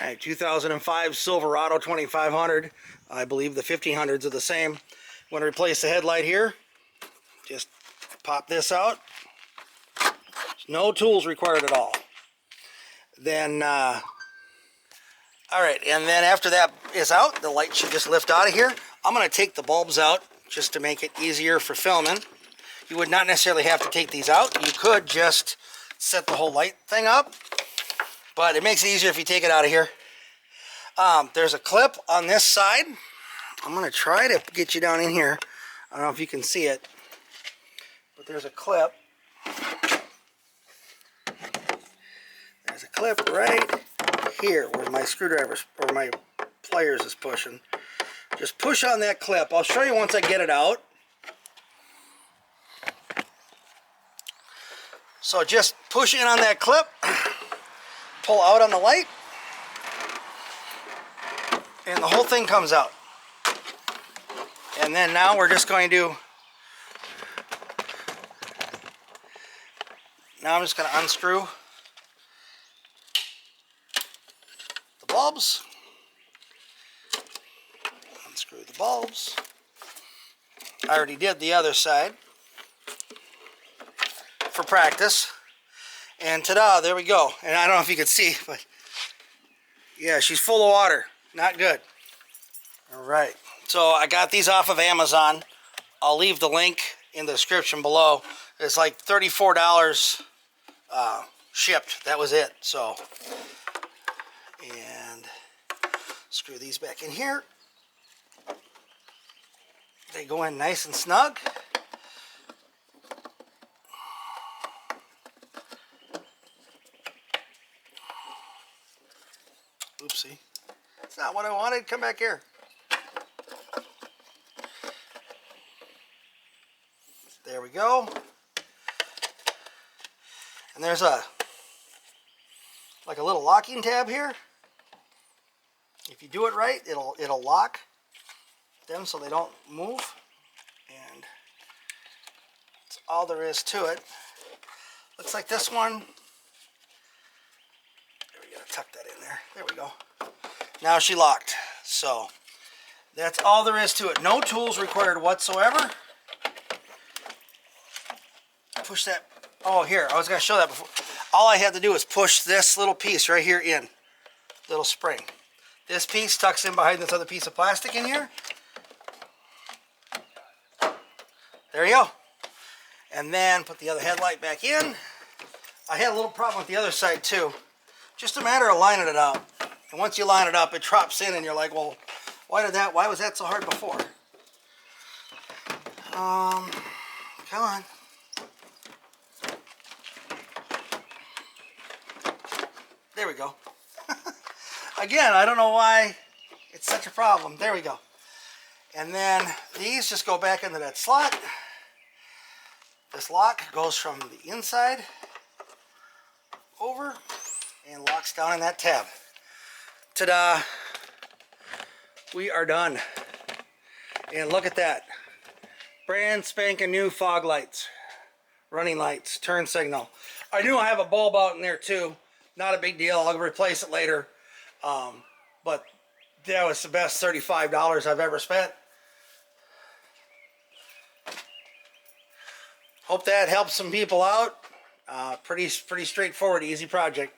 All right, 2005 Silverado 2500. I believe the 1500s are the same. Want to replace the headlight here? Just pop this out. No tools required at all. Then, all right, and then after that is out, the light should just lift out of here. I'm going to take the bulbs out just to make it easier for filming. You would not necessarily have to take these out. You could just set the whole light thing up, but it makes it easier if you take it out of here. There's a clip on this side. I'm going to try to get you down in here. I don't know if you can see it, but there's a clip. There's a clip right here where my screwdriver or my pliers is pushing. Just push on that clip. I'll show you once I get it out. So just push in on that clip, pull out on the light, and the whole thing comes out. And then now we're just going to, I'm just going to unscrew the bulbs. Unscrew the bulbs. I already did the other side for practice. And ta-da, there we go. And I don't know if you can see, but yeah, she's full of water. Not good. All right. So I got these off of Amazon. I'll leave the link in the description below. It's like $34 shipped. That was it. So, and screw these back in here. They go in nice and snug. Oopsie. That's not what I wanted. Come back here. There we go. And there's like a little locking tab here. If you do it right, it'll lock them so they don't move. And that's all there is to it. Looks like this one. There we go. Tuck that in there. There we go. Now she locked. So that's all there is to it. No tools required whatsoever. Push that. Oh, here. I was going to show that before. All I had to do was push this little piece right here in. Little spring. This piece tucks in behind this other piece of plastic in here. There you go. And then put the other headlight back in. I had a little problem with the other side too. Just a matter of lining it up. And once you line it up, it drops in and you're like, well, why was that so hard before? Come on. There we go. Again, I don't know why it's such a problem. There we go. And then these just go back into that slot. This lock goes from the inside over and locks down in that tab. Ta-da! We are done. And look at that. Brand spanking new fog lights. Running lights. Turn signal. I do have a bulb out in there too. Not a big deal. I'll replace it later. But that was the best $35 I've ever spent. Hope that helps some people out. Pretty straightforward, easy project.